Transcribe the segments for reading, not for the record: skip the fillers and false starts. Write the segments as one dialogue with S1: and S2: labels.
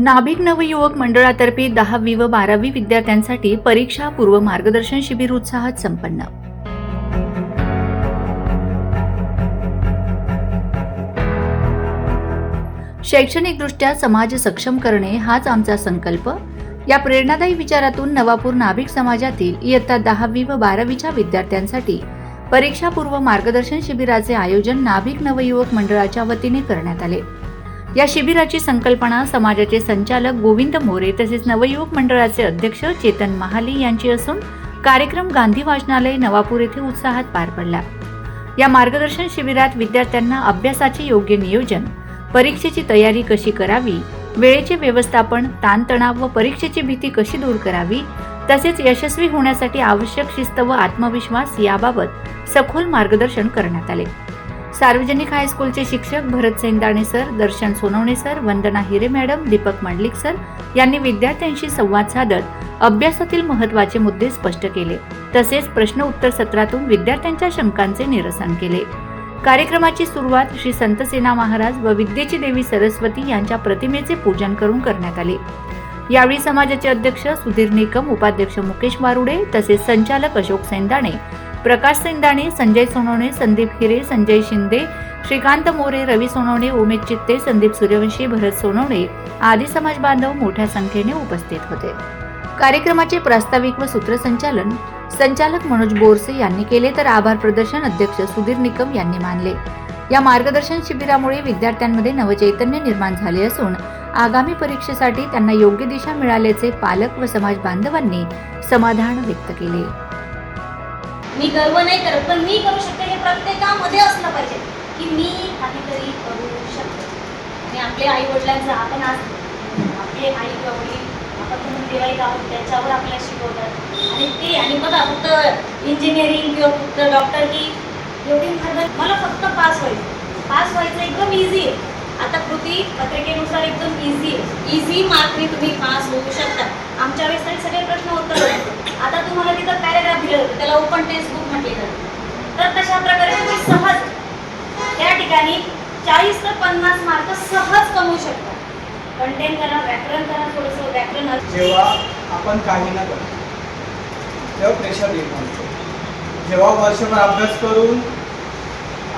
S1: नाभिक नवयुवक मंडळातर्फे 10वी व 12वी विद्यार्थ्यांसाठी परीक्षा पूर्व मार्गदर्शन शिबिर उत्साहात संपन्न. शैक्षणिकदृष्ट्या समाज सक्षम करणे हाच आमचा संकल्प. या प्रेरणादायी विचारातून नवापूर नाभिक समाजातील इयत्ता 10वी व 12वीच्या विद्यार्थ्यांसाठी परीक्षा पूर्व मार्गदर्शन शिबिराचे आयोजन नाभिक नवयुवक मंडळाच्या वतीने करण्यात आले. या शिबिराची संकल्पना समाजाचे संचालक गोविंद मोरे तसेच नवयुवक मंडळाचे अध्यक्ष चेतन महाले यांची असून कार्यक्रम गांधी वाचनालय नवापूर येथे उत्साहात पार पडला. या मार्गदर्शन शिबिरात विद्यार्थ्यांना अभ्यासाचे योग्य नियोजन, परीक्षेची तयारी कशी करावी, वेळेचे व्यवस्थापन, ताणतणाव व परीक्षेची भीती कशी दूर करावी, तसेच यशस्वी होण्यासाठी आवश्यक शिस्त व आत्मविश्वास याबाबत सखोल मार्गदर्शन करण्यात आले. सार्वजनिक हायस्कूलचे शिक्षक भरत सेंदाणे सर, दर्शन सोनवणे सर, वंदना हिरे मॅडम, दीपक मंडलिक सर यांनी विद्यार्थ्यांशी संवाद साधत अभ्यासातील महत्त्वाचे मुद्दे स्पष्ट केले. तसेच प्रश्न उत्तर सत्रातून विद्यार्थ्यांच्या शंकांचे निरसन केले. कार्यक्रमाची सुरुवात श्री संत सेना महाराज व विद्येची देवी सरस्वती यांच्या प्रतिमेचे पूजन करून करण्यात आले. यावेळी समाजाचे अध्यक्ष सुधीर निकम, उपाध्यक्ष मुकेश मारुडे तसेच संचालक अशोक सेंदाणे, प्रकाश सेंदाणे, संजय सोनवणे, संदीप हिरे, संजय शिंदे, श्रीकांत मोरे, रवी सोनवणे, उमेश चित्ते, संदीप सूर्यवंशी, भरत सोनवणे आदी समाज बांधव मोठ्या संख्येने उपस्थित होते. कार्यक्रमाचे प्रास्ताविक व सूत्रसंचालन संचालक मनोज बोरसे यांनी केले तर आभार प्रदर्शन अध्यक्ष सुधीर निकम यांनी मानले. या मार्गदर्शन शिबिरामुळे विद्यार्थ्यांमध्ये नवचैतन्य निर्माण झाले असून आगामी परीक्षेसाठी त्यांना योग्य दिशा मिळाल्याचे पालक व समाज बांधवांनी समाधान व्यक्त केले.
S2: मी गर्व नाही करत, पण मी करू शकते हे प्रत्येकामध्ये असलं पाहिजे की मी काहीतरी करू शकते. आणि आपल्या आई वडिलांचं आपण आज आपले आई किंवा वडील आपण दिवाळी आहोत त्याच्यावर आपल्याला शिकवतात आणि बघा फक्त इंजिनिअरिंग किंवा फक्त डॉक्टर की एवढी मेहनत मला फक्त पास व्हायचं एकदम इझी आहे. आता कृती पत्रिकेनुसार एकदम इझी मार्कने तुम्ही पास होऊ शकता. आमच्या वेळेस तरी सगळे प्रश्न उत्तर आता तुम्हाला तिथं पॅरेग्राफ दिलं होतं, त्याला ओपन टेक्स्ट बुक म्हटले जातं. तर तशा प्रकारे तुम्ही सहज त्या ठिकाणी 40 ते 50 मार्क सहज कमवू शकता. कंटेंट करा, व्याकरण करा, थोडंसं व्याकरण.
S3: जेव्हा आपण काही ना करतो तेव्हा प्रेशर निर्माण होतो. जेव्हा वर्षभर अभ्यास करून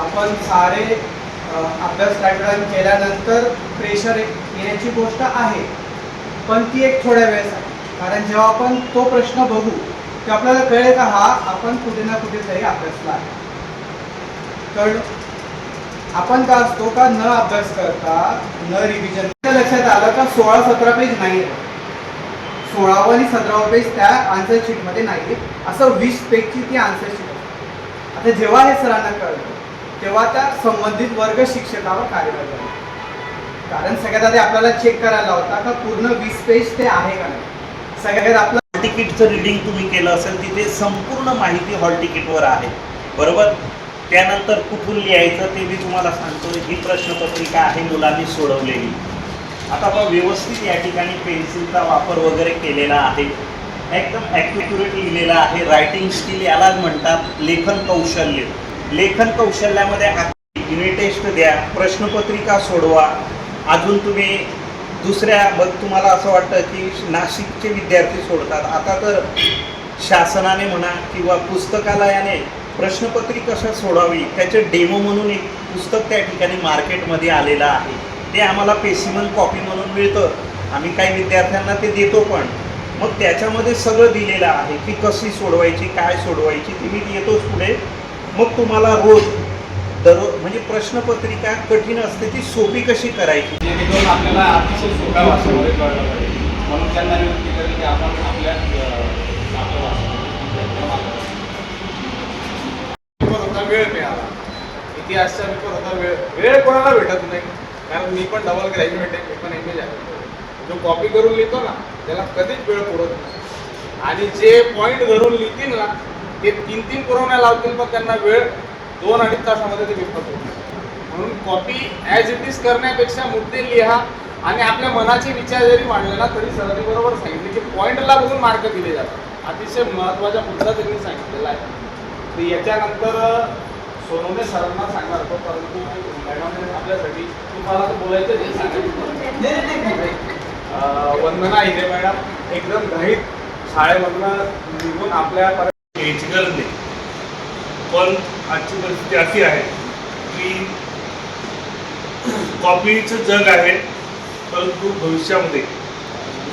S3: आपण सारे अभ्यास पॅटर्न केल्यानंतर प्रेशर येण्याची गोष्ट आहे, पण ती एक थोड्या वेळेस आहे. कारण जेव्हा आपण तो प्रश्न बघू तेव्हा आपल्याला कळेल का हा आपण कुठे ना कुठेतरी अभ्यासला आहे. कळलं आपण का असतो का न अभ्यास करता न रिव्हिजन. लक्षात आलं का 16-17 पेज नाही, 16व आणि 17व पेज त्या आन्सर शीटमध्ये नाही, असं 20 पेजची ती आन्सर शीट असते. आता जेव्हा हे सरांना कळलं तेव्हा त्या संबंधित वर्ग शिक्षकावर कार्यवाही झाली. कारण सगळ्यात आधी आपल्याला चेक करायला होता का पूर्ण 20 पेज ते आहे का नाही. सगळ्यात आपलं
S4: हॉल तिकीटचं रीडिंग तुम्ही केलं असेल, तिथे संपूर्ण माहिती हॉल तिकीटवर आहे, बरोबर. त्यानंतर कुठून लिहायचं ते मी तुम्हाला सांगतो. ही प्रश्नपत्रिका आहे मुलांनी सोडवलेली. आता आपण व्यवस्थित या ठिकाणी पेन्सिलचा वापर वगैरे केलेला आहे, एकदम ॲक्युरेट लिहिलेला आहे. रायटिंग स्किल यालाच म्हणतात लेखन कौशल्य. लेखन कौशल्यामध्ये युनिट टेस्ट द्या, प्रश्नपत्रिका सोडवा. अजून तुम्ही दुसऱ्या तुम्हाला असं वाटतं की नाशिकचे विद्यार्थी सोडतात, आता तर शासनाने म्हणा किंवा पुस्तकालयाने प्रश्नपत्रिका कशा सोडावी त्याचे डेमो म्हणून एक पुस्तक त्या ठिकाणी मार्केटमध्ये आलेलं आहे. ते आम्हाला पेसिमन कॉपी म्हणून मिळतं, आम्ही काही विद्यार्थ्यांना ते देतो. पण मग त्याच्यामध्ये सगळं दिलेलं आहे की कशी सोडवायची, काय सोडवायची, ती मी देतोच पुढे. मग तुम्हाला रोज म्हणजे प्रश्नपत्रिका कठीण असते ती सोपी कशी करायची,
S5: जेणेकरून आपल्याला अतिशय सोप्या भाषेमध्ये कळलं पाहिजे. म्हणून त्यांना विनंती केली की आपण आपल्या होता वेळ मिळाला. इतिहासचा पेपर होता, वेळ कोणाला भेटत नाही. कारण मी पण डबल ग्रॅज्युएट आहे, मी पण MA झाले. जो कॉपी करून लिहितो ना त्याला कधीच वेळ पुरत नाही. आणि जे पॉईंट धरून लिहितील ना ते 3-3 पुरवण्या लावतील, पण त्यांना वेळ 2-2.5 तासामध्ये ते विफत होते. म्हणून कॉपी ॲज इट इज करण्यापेक्षा मुद्दे लिहा आणि आपल्या मनाचे विचार जरी मांडले ना तरी सरांनी बरोबर सांगितले की पॉईंटला बघून मार्क दिले जातात. अतिशय महत्त्वाचा मुद्दा त्यांनी सांगितलेला आहे. तर याच्यानंतर सोनवणे सरांना सांगणार होतो, परंतु मॅडमने आपल्यासाठी तुम्हाला तर बोलायचं नाही, सांगायचं वंदना हिरे मॅडम एकदम घाईत शाळेमधनं निघून आपल्या
S6: यायची गरज नाही. पण आजची परिस्थिती अशी आहे की कॉपीचं जग आहे, परंतु भविष्यामध्ये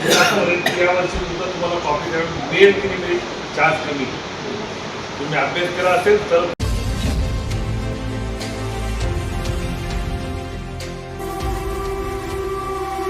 S6: या वर्षी सुद्धा तुम्हाला कॉपी मिळेल की नाही मिळेल चान्स कमी. तुम्ही अभ्यास केला असेल तर